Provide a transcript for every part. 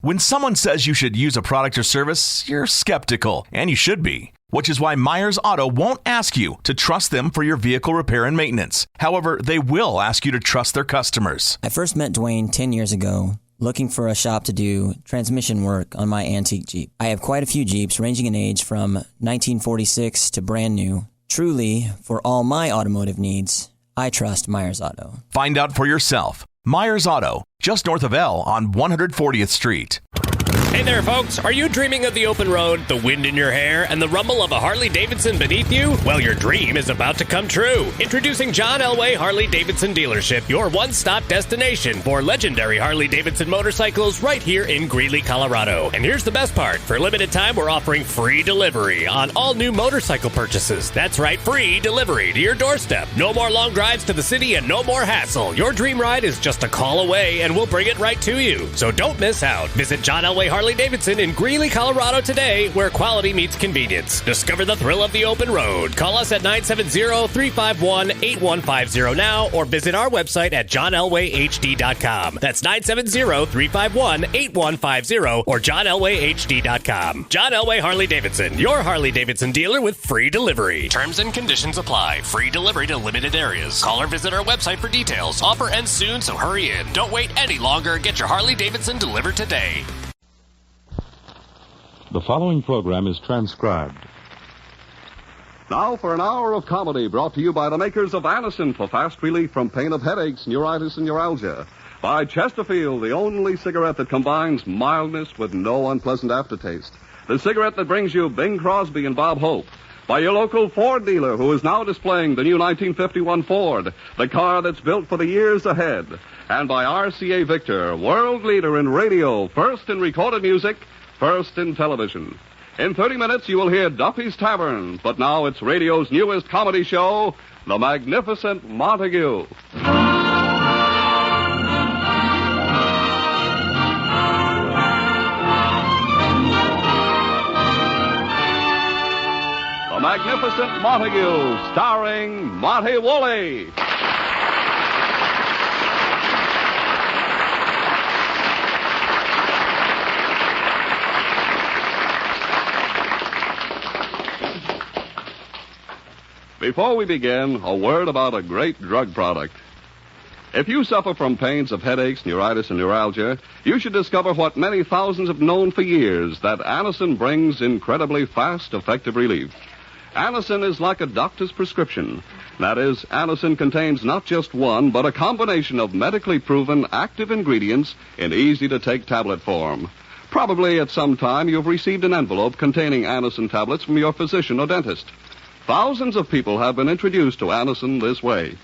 When someone says you should use a product or service, you're skeptical, and you should be. Which is why Myers Auto won't ask you to trust them for your vehicle repair and maintenance. However, they will ask you to trust their customers. I first met Dwayne 10 years ago, looking for a shop to do transmission work on my antique Jeep. I have quite a few Jeeps ranging in age from 1946 to brand new. Truly, for all my automotive needs, I trust Myers Auto. Find out for yourself. Myers Auto, just north of L on 140th Street. Hey there, folks. Are you dreaming of the open road, the wind in your hair, and the rumble of a Harley-Davidson beneath you? Well, your dream is about to come true. Introducing John Elway Harley-Davidson Dealership, your one-stop destination for legendary Harley-Davidson motorcycles right here in Greeley, Colorado. And here's the best part. For a limited time, we're offering free delivery on all new motorcycle purchases. That's right, free delivery to your doorstep. No more long drives to the city and no more hassle. Your dream ride is just a call away, and we'll bring it right to you. So don't miss out. Visit John Elway Harley-Davidson in Greeley, Colorado today, where quality meets convenience. Discover the thrill of the open road. Call us at 970-351-8150 now, or visit our website at johnelwayhd.com. That's 970-351-8150 or johnelwayhd.com. John Elway Harley-Davidson, your Harley-Davidson dealer with free delivery. Terms and conditions apply. Free delivery to limited areas. Call or visit our website for details. Offer ends soon, so hurry in. Don't wait any longer. Get your Harley-Davidson delivered today. The following program is transcribed. Now for an hour of comedy brought to you by the makers of Anacin for fast relief from pain of headaches, neuritis, and neuralgia. By Chesterfield, the only cigarette that combines mildness with no unpleasant aftertaste. The cigarette that brings you Bing Crosby and Bob Hope. By your local Ford dealer, who is now displaying the new 1951 Ford, the car that's built for the years ahead. And by RCA Victor, world leader in radio, first in recorded music, first in television. In 30 minutes, you will hear Duffy's Tavern, but now it's radio's newest comedy show, The Magnificent Montague. The Magnificent Montague, starring Monty Woolley. Before we begin, a word about a great drug product. If you suffer from pains of headaches, neuritis, and neuralgia, you should discover what many thousands have known for years, that Anacin brings incredibly fast, effective relief. Anacin is like a doctor's prescription. That is, Anacin contains not just one, but a combination of medically proven active ingredients in easy-to-take tablet form. Probably at some time you've received an envelope containing Anacin tablets from your physician or dentist. Thousands of people have been introduced to Anacin this way.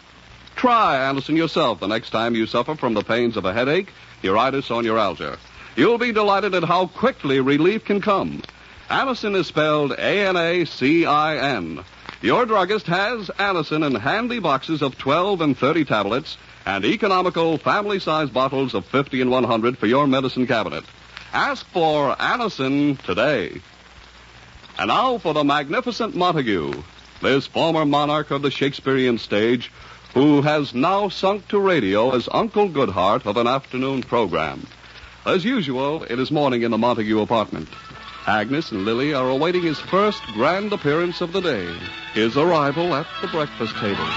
Try Anacin yourself the next time you suffer from the pains of a headache, neuritis, or neuralgia. You'll be delighted at how quickly relief can come. Anacin is spelled A-N-A-C-I-N. Your druggist has Anacin in handy boxes of 12 and 30 tablets and economical family-size bottles of 50 and 100 for your medicine cabinet. Ask for Anacin today. And now for the Magnificent Montague, this former monarch of the Shakespearean stage, who has now sunk to radio as Uncle Goodhart of an afternoon program. As usual, it is morning in the Montague apartment. Agnes and Lily are awaiting his first grand appearance of the day, his arrival at the breakfast table.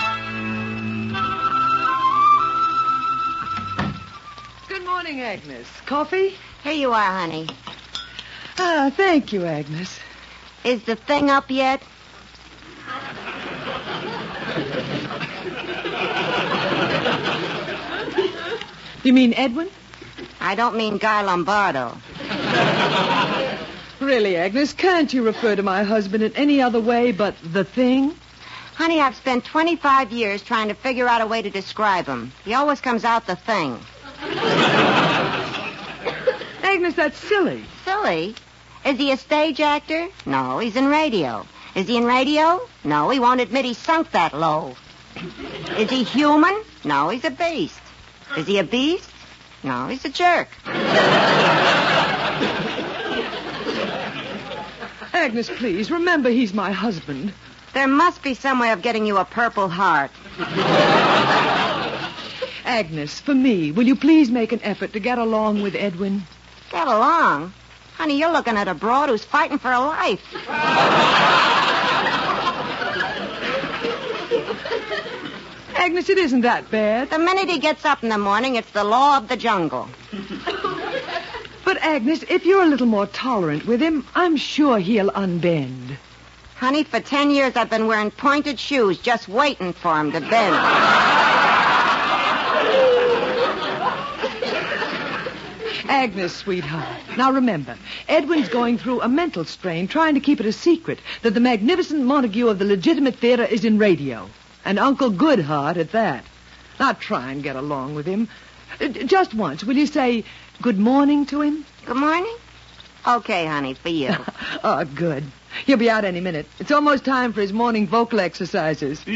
Good morning, Agnes. Coffee? Here you are, honey. Ah, thank you, Agnes. Is the thing up yet? You mean Edwin? I don't mean Guy Lombardo. Really, Agnes, can't you refer to my husband in any other way but the thing? Honey, I've spent 25 years trying to figure out a way to describe him. He always comes out the thing. Agnes, that's silly. Silly? Is he a stage actor? No, he's in radio. Is he in radio? No, he won't admit he sunk that low. Is he human? No, he's a beast. Is he a beast? No, he's a jerk. Agnes, please, remember he's my husband. There must be some way of getting you a Purple Heart. Agnes, for me, will you please make an effort to get along with Edwin? Get along? Honey, you're looking at a broad who's fighting for her life. Agnes, it isn't that bad. The minute he gets up in the morning, it's the law of the jungle. But, Agnes, if you're a little more tolerant with him, I'm sure he'll unbend. Honey, for 10 years I've been wearing pointed shoes just waiting for him to bend. Agnes, sweetheart. Now remember, Edwin's going through a mental strain trying to keep it a secret that the magnificent Montague of the legitimate theater is in radio. And Uncle Goodheart at that. Now try and get along with him. Just once, will you say good morning to him? Good morning? Okay, honey, for you. Oh, good. He'll be out any minute. It's almost time for his morning vocal exercises. Here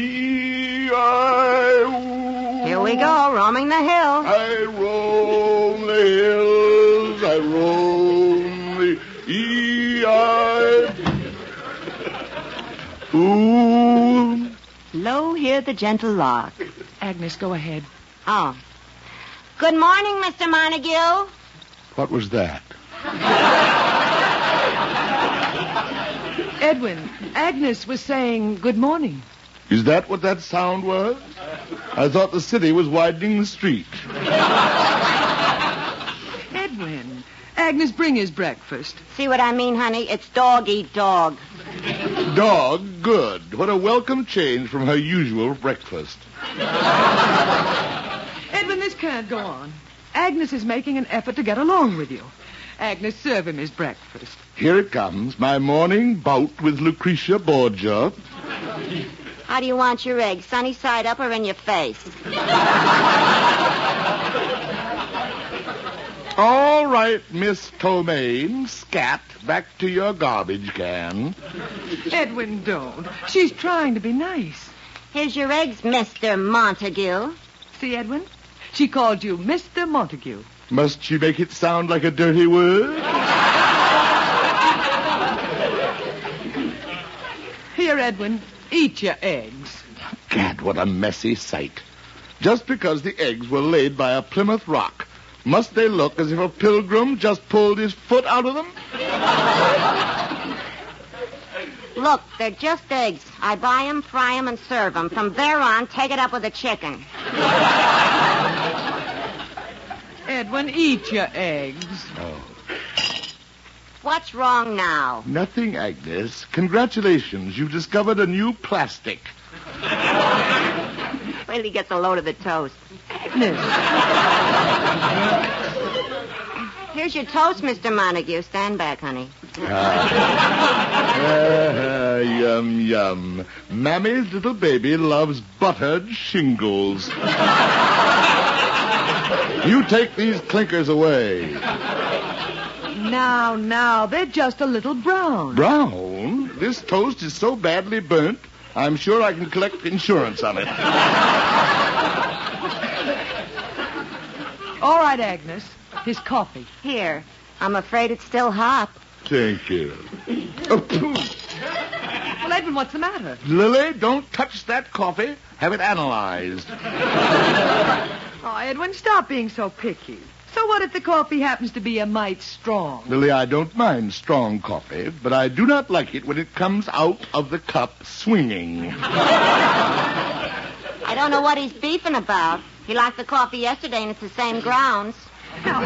we go, roaming the hill. I roam the hills, I roam the E-I. Ooh. Lo, hear the gentle lark. Agnes, go ahead. Oh. Good morning, Mr. Montague. What was that? Edwin, Agnes was saying good morning. Is that what that sound was? I thought the city was widening the street. Edwin, Agnes, bring his breakfast. See what I mean, honey? It's dog eat dog. Dog, good. What a welcome change from her usual breakfast. Edwin, this can't go on. Agnes is making an effort to get along with you. Agnes, serve him his breakfast. Here it comes, my morning bout with Lucretia Borgia. How do you want your eggs, sunny side up or in your face? All right, Miss Tomaine, scat, back to your garbage can. Edwin, don't. She's trying to be nice. Here's your eggs, Mr. Montague. See, Edwin? She called you Mr. Montague. Must she make it sound like a dirty word? Here, Edwin, eat your eggs. Gad, what a messy sight. Just because the eggs were laid by a Plymouth Rock, must they look as if a pilgrim just pulled his foot out of them? Look, they're just eggs. I buy 'em, fry 'em, and serve 'em. From there on, take it up with the chicken. Edwin, eat your eggs. Oh. What's wrong now? Nothing, Agnes. Congratulations. You've discovered a new plastic. Wait till he gets a load of the toast. Agnes. Here's your toast, Mr. Montague. Stand back, honey. Yum, yum. Mammy's little baby loves buttered shingles. You take these clinkers away. Now, they're just a little brown. Brown? This toast is so badly burnt, I'm sure I can collect insurance on it. All right, Agnes. His coffee. Here. I'm afraid it's still hot. Thank you. Oh, Well, Edwin, what's the matter? Lily, don't touch that coffee. Have it analyzed. Oh, Edwin, stop being so picky. So what if the coffee happens to be a mite strong? Lily, I don't mind strong coffee, but I do not like it when it comes out of the cup swinging. I don't know what he's beefing about. He liked the coffee yesterday, and it's the same grounds. Now,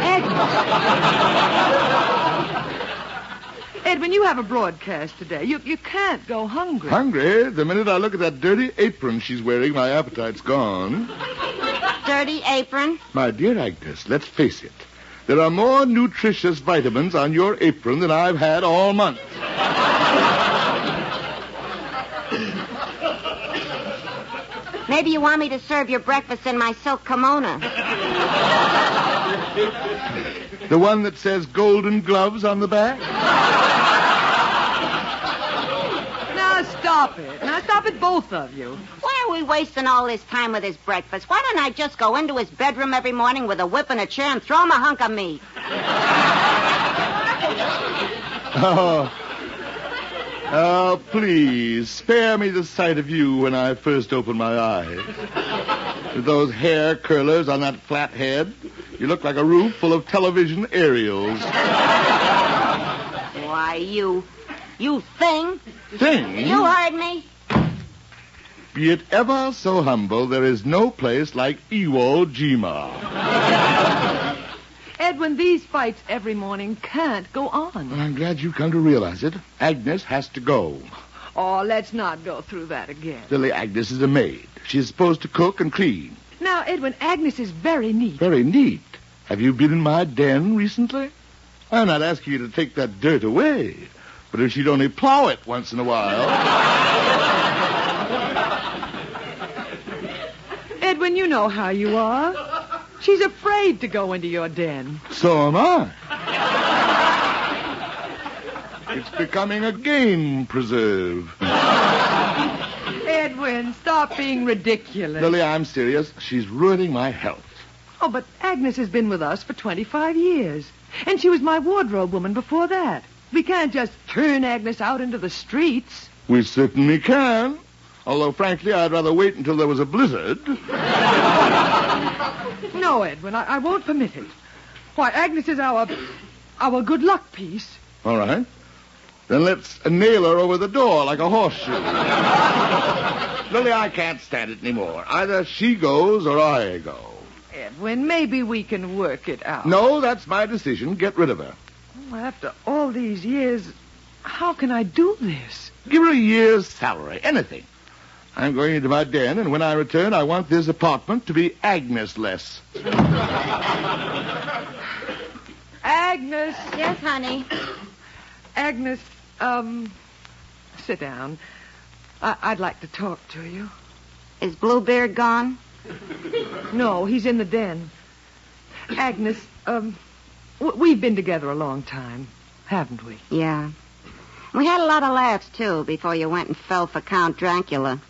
Edwin, you have a broadcast today. You can't go hungry. Hungry? The minute I look at that dirty apron she's wearing, my appetite's gone. Dirty apron? My dear Agnes, let's face it. There are more nutritious vitamins on your apron than I've had all month. Maybe you want me to serve your breakfast in my silk kimono. The one that says golden gloves on the back? Now, stop it. Now, stop it, both of you. Why are we wasting all this time with his breakfast? Why don't I just go into his bedroom every morning with a whip and a chair and throw him a hunk of meat? Oh, please, spare me the sight of you when I first open my eyes. With those hair curlers on that flat head, You look like a roof full of television aerials. Why, you thing. Thing? You heard me. Be it ever so humble, there is no place like Iwo Jima. Edwin, these fights every morning can't go on. Well, I'm glad you've come to realize it. Agnes has to go. Oh, let's not go through that again. Silly Agnes is a maid. She's supposed to cook and clean. Now, Edwin, Agnes is very neat. Very neat. Have you been in my den recently? I'm not asking you to take that dirt away, but if she'd only plow it once in a while. Edwin, you know how you are. She's afraid to go into your den. So am I. It's becoming a game preserve. Edwin, stop being ridiculous. Lily, I'm serious. She's ruining my health. Oh, but Agnes has been with us for 25 years. And she was my wardrobe woman before that. We can't just turn Agnes out into the streets. We certainly can. Although, frankly, I'd rather wait until there was a blizzard. No, Edwin, I won't permit it. Why, Agnes is our good luck piece. All right. Then let's nail her over the door like a horseshoe. Lily, I can't stand it anymore. Either she goes or I go. Edwin, maybe we can work it out. No, that's my decision. Get rid of her. Oh, after all these years, how can I do this? Give her a year's salary, anything. I'm going into my den, and when I return, I want this apartment to be Agnes-less. Agnes. Yes, honey. Agnes, sit down. I'd like to talk to you. Is Bluebeard gone? No, he's in the den. Agnes, we've been together a long time, haven't we? Yeah. We had a lot of laughs, too, before you went and fell for Count Dracula.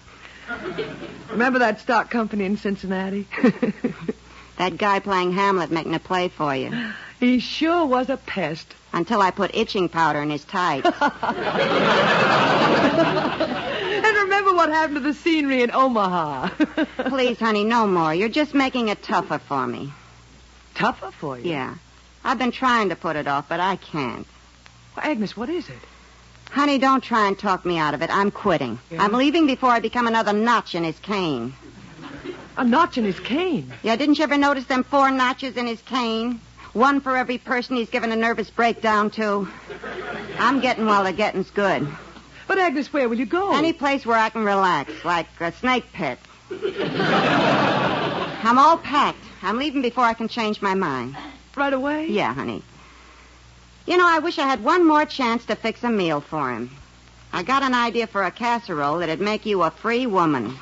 Remember that stock company in Cincinnati? That guy playing Hamlet making a play for you. He sure was a pest. Until I put itching powder in his tights. And remember what happened to the scenery in Omaha. Please, honey, no more. You're just making it tougher for me. Tougher for you? Yeah. I've been trying to put it off, but I can't. Well, Agnes, what is it? Honey, don't try and talk me out of it. I'm quitting. Yeah? I'm leaving before I become another notch in his cane. A notch in his cane? Yeah, didn't you ever notice them 4 notches in his cane? One for every person he's given a nervous breakdown to. I'm getting while the getting's good. But, Agnes, where will you go? Any place where I can relax, like a snake pit. I'm all packed. I'm leaving before I can change my mind. Right away? Yeah, honey. You know, I wish I had one more chance to fix a meal for him. I got an idea for a casserole that'd make you a free woman.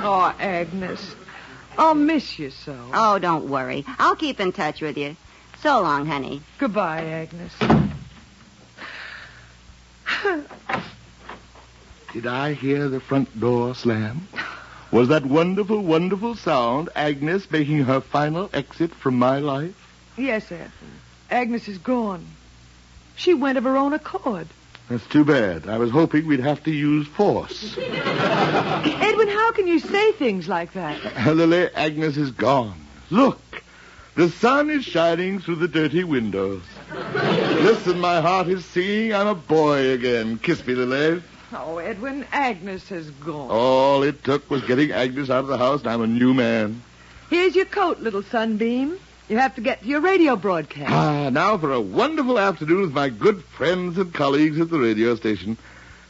Oh, Agnes, I'll miss you so. Oh, don't worry. I'll keep in touch with you. So long, honey. Goodbye, Agnes. Did I hear the front door slam? Was that wonderful, wonderful sound Agnes making her final exit from my life? Yes, Edwin. Agnes is gone. She went of her own accord. That's too bad. I was hoping we'd have to use force. Edwin, how can you say things like that? Lily, Agnes is gone. Look, the sun is shining through the dirty windows. Listen, my heart is singing I'm a boy again. Kiss me, Lily. Oh, Edwin, Agnes has gone. All it took was getting Agnes out of the house, and I'm a new man. Here's your coat, little Sunbeam. You have to get to your radio broadcast. Now for a wonderful afternoon with my good friends and colleagues at the radio station.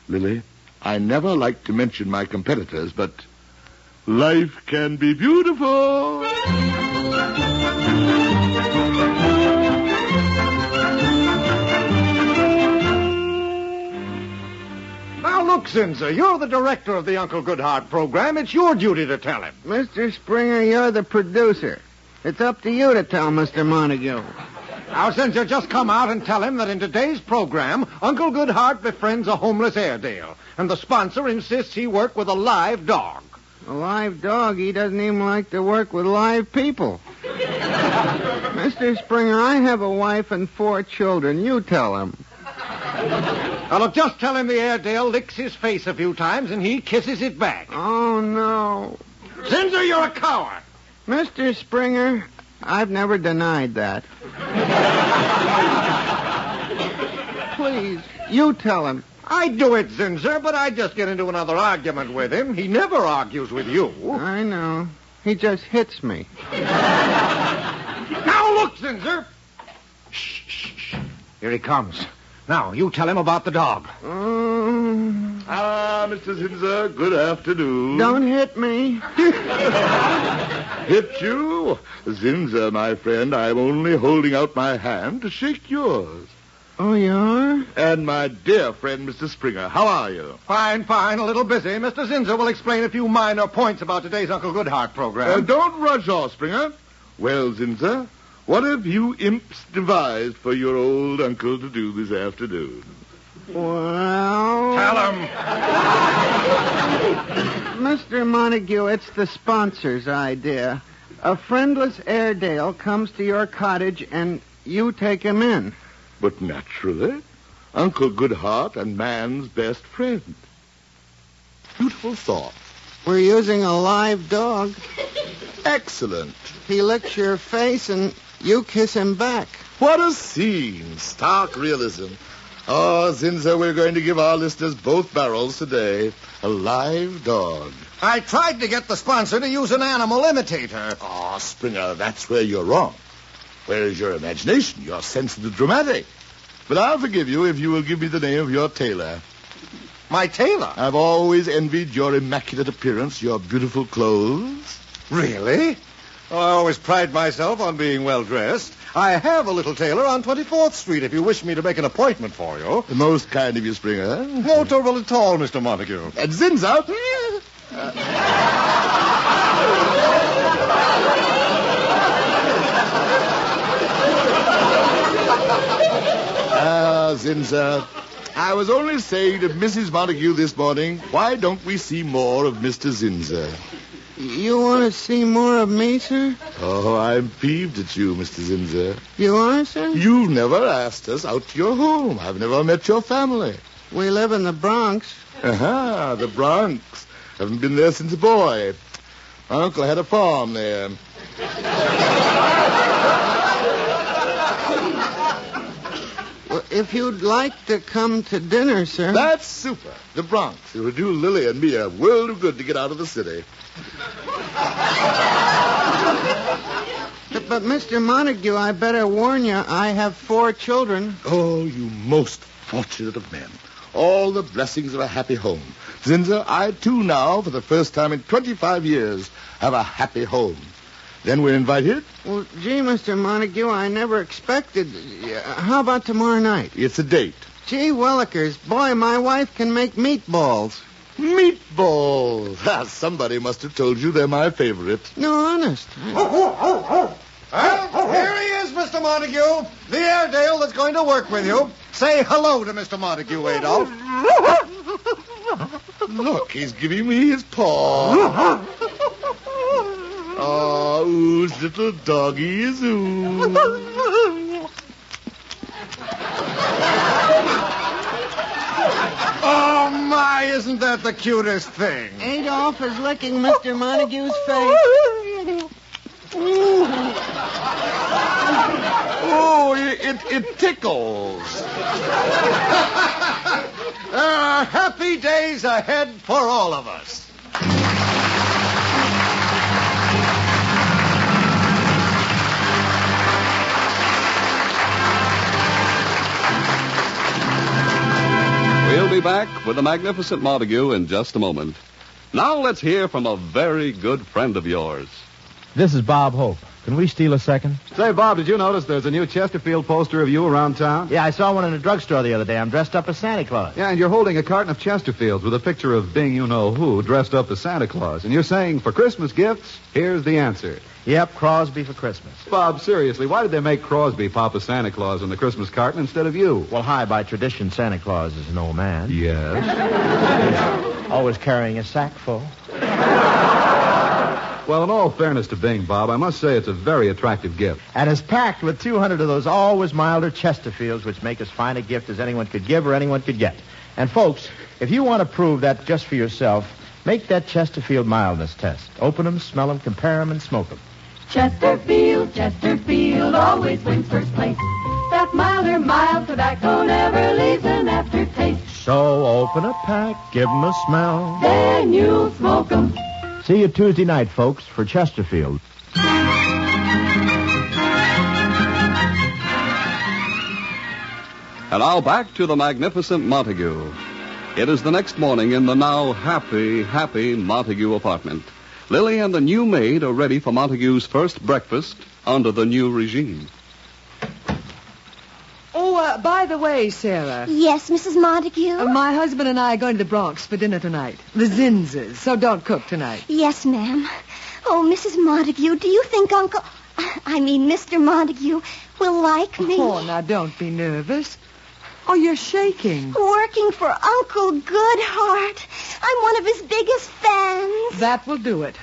Lily, I never like to mention my competitors, but life can be beautiful. Now, look, Zinza, you're the director of the Uncle Goodhart program. It's your duty to tell him. Mr. Springer, you're the producer. It's up to you to tell Mr. Montague. Now, Zinza, just come out and tell him that in today's program, Uncle Goodhart befriends a homeless Airedale, and the sponsor insists he work with a live dog. A live dog, he doesn't even like to work with live people. Mr. Springer, I have a wife and 4 children. You tell him. Now, look, just tell him the Airedale licks his face a few times and he kisses it back. Oh, no. Zinsser, you're a coward. Mr. Springer, I've never denied that. Please, you tell him. I do it, Zinsser, but I just get into another argument with him. He never argues with you. I know. He just hits me. Now look, Zinsser. Shh. Here he comes. Now, you tell him about the dog. Mr. Zinsser, good afternoon. Don't hit me. Hit you? Zinsser, my friend, I'm only holding out my hand to shake yours. Oh, you are? And my dear friend, Mr. Springer, how are you? Fine. A little busy. Mr. Zinsser will explain a few minor points about today's Uncle Goodhart program. Don't rush off, Springer. Well, Zinsser, what have you imps devised for your old uncle to do this afternoon? Well... Tell him. Mr. Montague, it's the sponsor's idea. A friendless Airedale comes to your cottage and you take him in. But naturally, Uncle Goodhart and man's best friend. Beautiful thought. We're using a live dog. Excellent. He licks your face and you kiss him back. What a scene. Stark realism. Oh, Zinsser, we're going to give our listeners both barrels today. A live dog. I tried to get the sponsor to use an animal imitator. Oh, Springer, that's where you're wrong. Where is your imagination, your sense of the dramatic? But I'll forgive you if you will give me the name of your tailor. My tailor? I've always envied your immaculate appearance, your beautiful clothes. Really? Oh, I always pride myself on being well-dressed. I have a little tailor on 24th Street if you wish me to make an appointment for you. Most kind of you, Springer. No trouble at all, Mr. Montague. And Zinsser... Zinsser, I was only saying to Mrs. Montague this morning, why don't we see more of Mr. Zinsser? You want to see more of me, sir? Oh, I'm peeved at you, Mr. Zinsser. You are, sir? You've never asked us out to your home. I've never met your family. We live in the Bronx. Aha, the Bronx. Haven't been there since a boy. My uncle had a farm there. Well, if you'd like to come to dinner, sir. That's super. The Bronx. It would do Lily and me a world of good to get out of the city. But, Mr. Montague, I better warn you, I have 4 children. Oh, you most fortunate of men. All the blessings of a happy home. Zinsser, I, too, now, for the first time in 25 years, have a happy home. Then we're invited? Well, gee, Mr. Montague, I never expected... How about tomorrow night? It's a date. Gee, Willikers, boy, my wife can make meatballs. Meatballs! Somebody must have told you they're my favorite. No, honest. Well, here he is, Mr. Montague. The Airedale that's going to work with you. Say hello to Mr. Montague, Adolf. Look, he's giving me his paw. Oh, whose little doggy is who? Oh, my, isn't that the cutest thing? Adolf is licking Mr. Montague's face. Oh, it tickles. Happy days ahead for all of us. We'll be back with the magnificent Montague in just a moment. Now let's hear from a very good friend of yours. This is Bob Hope. Can we steal a second? Say, Bob, did you notice there's a new Chesterfield poster of you around town? Yeah, I saw one in a drugstore the other day. I'm dressed up as Santa Claus. Yeah, and you're holding a carton of Chesterfields with a picture of Bing you-know-who dressed up as Santa Claus. And you're saying, for Christmas gifts, here's the answer. Yep, Crosby for Christmas. Bob, seriously, why did they make Crosby Papa Santa Claus on the Christmas carton instead of you? Well, hi, by tradition, Santa Claus is an old man. Yes. Always carrying a sack full. Well, in all fairness to Bing, Bob, I must say it's a very attractive gift. And it's packed with 200 of those always milder Chesterfields, which make as fine a gift as anyone could give or anyone could get. And, folks, if you want to prove that just for yourself, Make that Chesterfield mildness test. Open 'em, smell 'em, compare 'em, and smoke 'em. Chesterfield always wins first place. That milder, mild tobacco never leaves an aftertaste. So open a pack, give 'em a smell. Then you'll smoke 'em. See you Tuesday night, folks, for Chesterfield. And now back to the magnificent Montague. It is the next morning in the now happy, happy Montague apartment. Lily and the new maid are ready for Montague's first breakfast under the new regime. Oh, by the way, Sarah. Yes, Mrs. Montague? My husband and I are going to the Bronx for dinner tonight. The Zinzes, so don't cook tonight. Yes, ma'am. Oh, Mrs. Montague, do you think Mr. Montague will like me? Oh, now don't be nervous. Oh, you're shaking. Working for Uncle Goodheart. I'm one of his biggest fans. That will do it.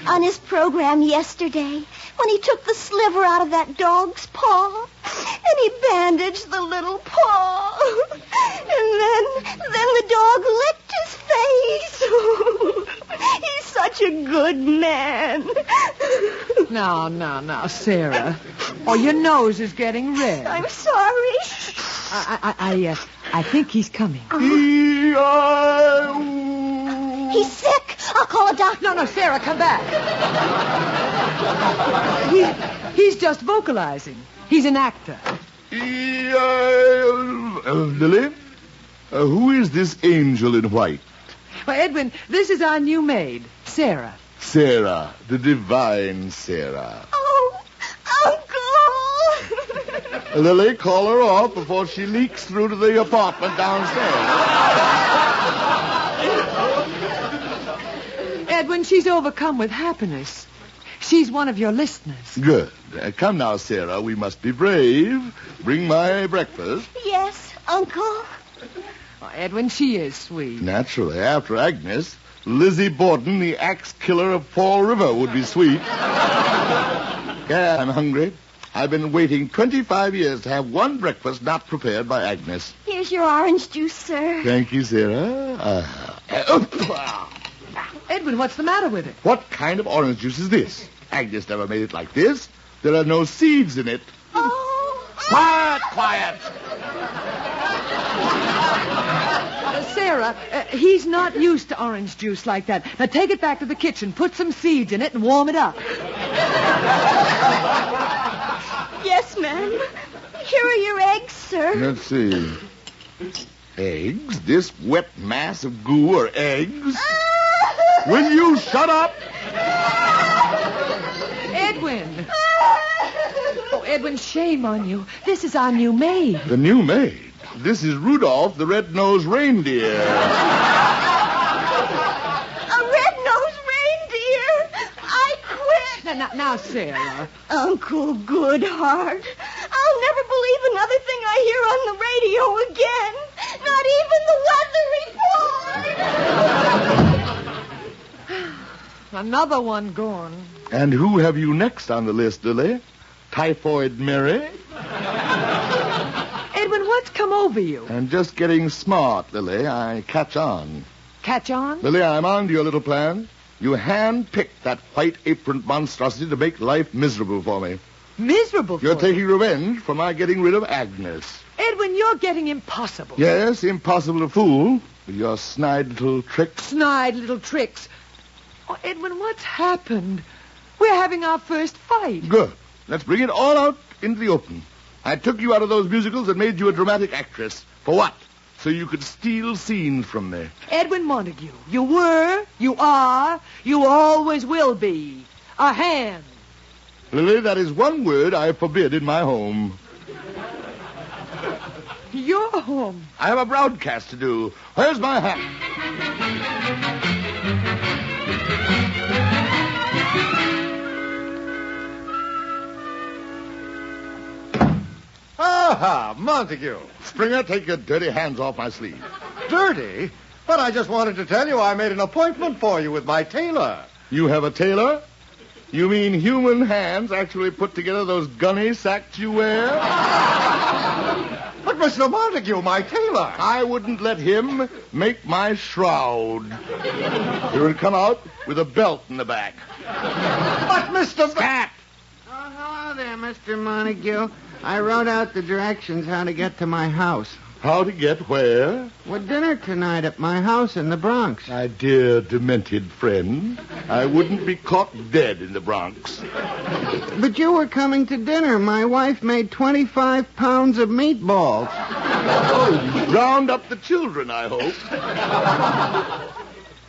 On his program yesterday, when he took the sliver out of that dog's paw, and he bandaged the little paw, and then the dog licked his face. He's such a good man. Now, Sarah. Oh, your nose is getting red. I'm sorry. I think he's coming. He's sick. I'll call a doctor. No, Sarah, come back. He's just vocalizing. He's an actor. Lily, who is this angel in white? Well, Edwin, this is our new maid, Sarah. Sarah, the divine Sarah. Oh, Uncle! Lily, call her off before she leaks through to the apartment downstairs. Edwin, she's overcome with happiness. She's one of your listeners. Good. Come now, Sarah. We must be brave. Bring my breakfast. Yes, Uncle. Oh, Edwin, she is sweet. Naturally, after Agnes, Lizzie Borden, the axe killer of Fall River, would be sweet. Yeah, I'm hungry. I've been waiting 25 years to have one breakfast not prepared by Agnes. Here's your orange juice, sir. Thank you, Sarah. Edwin, what's the matter with it? What kind of orange juice is this? Agnes never made it like this. There are no seeds in it. Oh. Quiet! Sarah, he's not used to orange juice like that. Now take it back to the kitchen, put some seeds in it, and warm it up. Yes, ma'am. Here are your eggs, sir. Let's see. Eggs? This wet mass of goo are eggs? Will you shut up? Edwin. Oh, Edwin, shame on you. This is our new maid. The new maid? This is Rudolph the Red-Nosed Reindeer. A red-nosed reindeer? I quit. Now, Sarah. Uncle Goodheart. I'll never believe another thing I hear on the radio again. Not even the weather report. Another one gone. And who have you next on the list, Lily? Typhoid Mary? Edwin, what's come over you? I'm just getting smart, Lily. I catch on. Catch on? Lily, I'm on to your little plan. You hand-picked that white-aproned monstrosity to make life miserable for me. Miserable for You're you? taking revenge for my getting rid of Agnes. Edwin, you're getting impossible. Yes, impossible to fool with your snide little tricks. Snide little tricks. Oh, Edwin, what's happened? We're having our first fight. Good. Let's bring it all out into the open. I took you out of those musicals and made you a dramatic actress. For what? So you could steal scenes from me. Edwin Montague, you were, you are, you always will be a hand. Lily, that is one word I forbid in my home. Your home? I have a broadcast to do. Where's my hat? Aha, Montague. Springer, take your dirty hands off my sleeve. Dirty? But I just wanted to tell you I made an appointment for you with my tailor. You have a tailor? You mean human hands actually put together those gunny sacks you wear? But Mr. Montague, my tailor. I wouldn't let him make my shroud. He would come out with a belt in the back. But Mr. Scat! Oh, hello there, Mr. Montague. I wrote out the directions how to get to my house. How to get where? We're dinner tonight at my house in the Bronx. My dear demented friend, I wouldn't be caught dead in the Bronx. But you were coming to dinner. My wife made 25 pounds of meatballs. Oh, round up the children, I hope.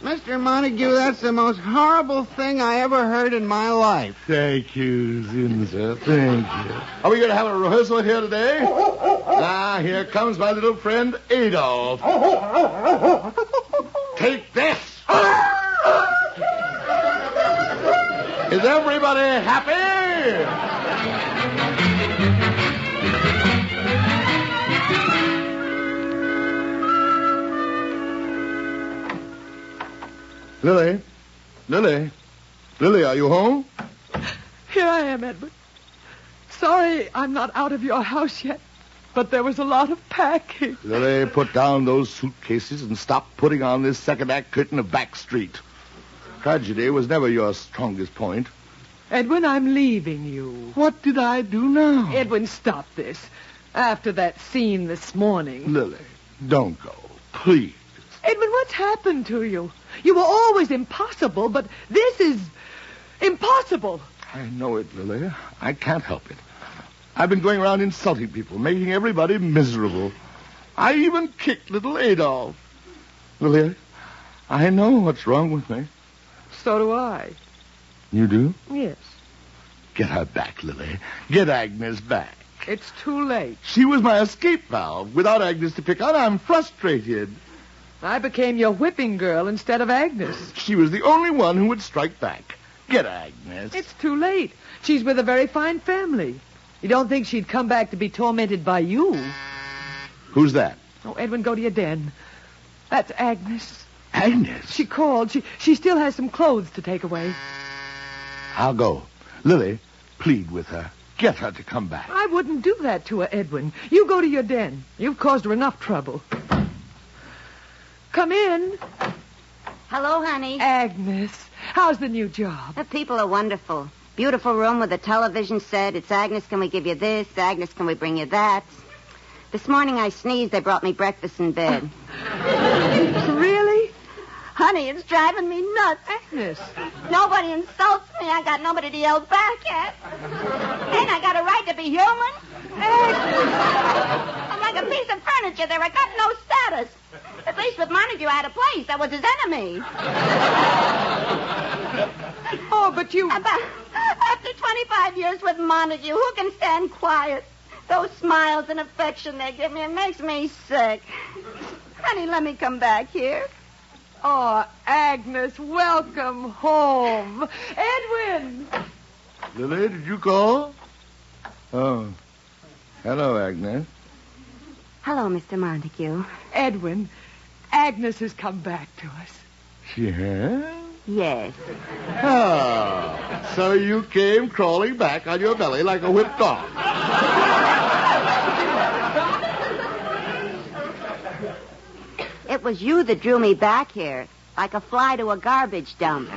Mr. Montague, that's the most horrible thing I ever heard in my life. Thank you, Zinza. Thank you. Are we going to have a rehearsal here today? Ah, here comes my little friend Adolf. Take this. Is everybody happy? Lily? Lily, are you home? Here I am, Edward. Sorry I'm not out of your house yet, but there was a lot of packing. Lily, put down those suitcases and stop putting on this second act curtain of Back Street. Tragedy was never your strongest point. Edwin, I'm leaving you. What did I do now? Edwin, stop this. After that scene this morning. Lily, don't go. Please. Edwin, what's happened to you? You were always impossible, but this is impossible. I know it, Lily. I can't help it. I've been going around insulting people, making everybody miserable. I even kicked little Adolf. Lily, I know what's wrong with me. So do I. You do? Yes. Get her back, Lily. Get Agnes back. It's too late. She was my escape valve. Without Agnes to pick on, I'm frustrated. I became your whipping girl instead of Agnes. She was the only one who would strike back. Get Agnes. It's too late. She's with a very fine family. You don't think she'd come back to be tormented by you? Who's that? Oh, Edwin, go to your den. That's Agnes. Agnes? She called. She still has some clothes to take away. I'll go. Lily, plead with her. Get her to come back. I wouldn't do that to her, Edwin. You go to your den. You've caused her enough trouble. Come in. Hello, honey. Agnes, how's the new job? The people are wonderful. Beautiful room with a television set. It's Agnes, can we give you this? Agnes, can we bring you that? This morning I sneezed. They brought me breakfast in bed. Really? Honey, it's driving me nuts. Agnes. Nobody insults me. I got nobody to yell back at. And I got a right to be human. Agnes. I'm like a piece of furniture there. I got no status. At least with Montague, I had a place. I was his enemy. Oh, but you... After 25 years with Montague, who can stand quiet? Those smiles and affection they give me, it makes me sick. Honey, let me come back here. Oh, Agnes, welcome home. Edwin! Lily, did you call? Oh. Hello, Agnes. Hello, Mr. Montague. Edwin, Agnes has come back to us. She has? Yes. Oh, so you came crawling back on your belly like a whipped dog. It was you that drew me back here, like a fly to a garbage dump.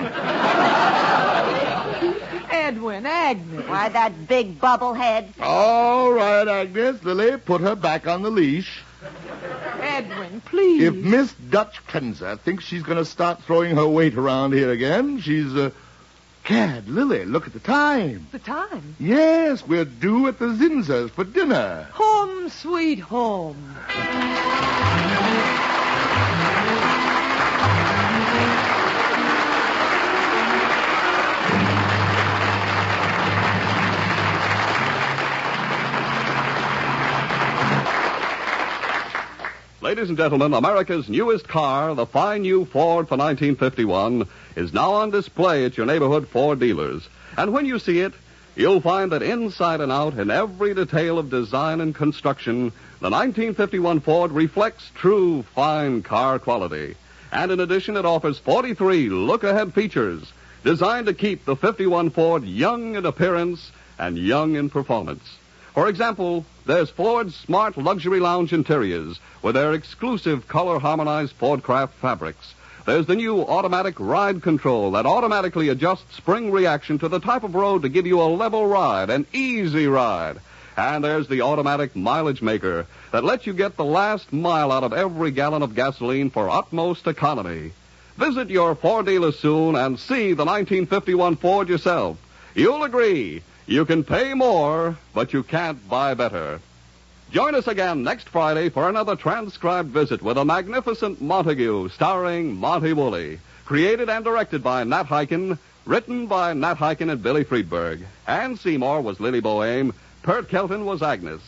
Edwin, Agnes. Why, that big bubblehead. All right, Agnes. Lily, put her back on the leash. Edwin, please. If Miss Dutch Cleanser thinks she's going to start throwing her weight around here again, she's, Cad, Lily, look at the time. The time? Yes, we're due at the Zinzers for dinner. Home, sweet home. Ladies and gentlemen, America's newest car, the fine new Ford for 1951, is now on display at your neighborhood Ford dealers. And when you see it, you'll find that inside and out, in every detail of design and construction, the 1951 Ford reflects true fine car quality. And in addition, it offers 43 look-ahead features designed to keep the 51 Ford young in appearance and young in performance. For example, there's Ford's smart luxury lounge interiors with their exclusive color-harmonized Fordcraft fabrics. There's the new automatic ride control that automatically adjusts spring reaction to the type of road to give you a level ride, an easy ride. And there's the automatic mileage maker that lets you get the last mile out of every gallon of gasoline for utmost economy. Visit your Ford dealer soon and see the 1951 Ford yourself. You'll agree. You can pay more, but you can't buy better. Join us again next Friday for another transcribed visit with a magnificent Montague starring Monty Woolley. Created and directed by Nat Hiken, written by Nat Hiken and Billy Friedberg. Ann Seymour was Lily Boehm. Pert Kelton was Agnes.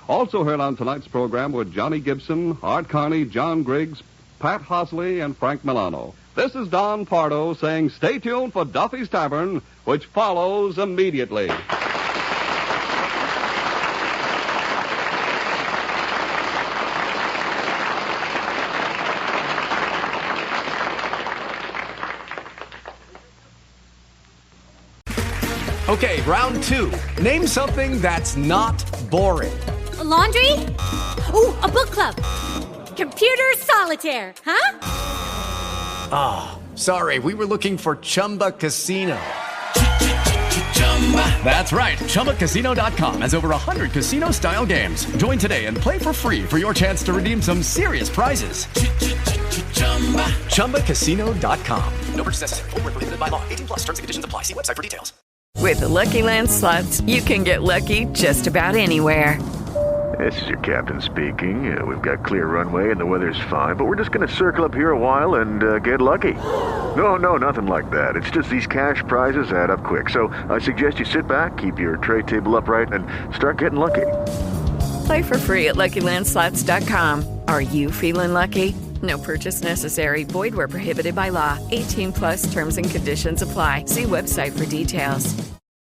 Also heard on tonight's program were Johnny Gibson, Art Carney, John Griggs, Pat Hosley, and Frank Milano. This is Don Pardo saying stay tuned for Duffy's Tavern, which follows immediately. Okay, round two. Name something that's not boring. A laundry? Ooh, a book club. Computer solitaire, huh? Ah, oh, sorry, we were looking for Chumba Casino. That's right, ChumbaCasino.com has over 100 casino-style games. Join today and play for free for your chance to redeem some serious prizes. ChumbaCasino.com. No purchase necessary. Void where prohibited by law. 18+ terms and conditions apply. See website for details. With the Lucky Land Slots, you can get lucky just about anywhere. This is your captain speaking. We've got clear runway and the weather's fine, but we're just going to circle up here a while and get lucky. No, nothing like that. It's just these cash prizes add up quick. So I suggest you sit back, keep your tray table upright, and start getting lucky. Play for free at LuckyLandSlots.com. Are you feeling lucky? No purchase necessary. Void where prohibited by law. 18+ terms and conditions apply. See website for details.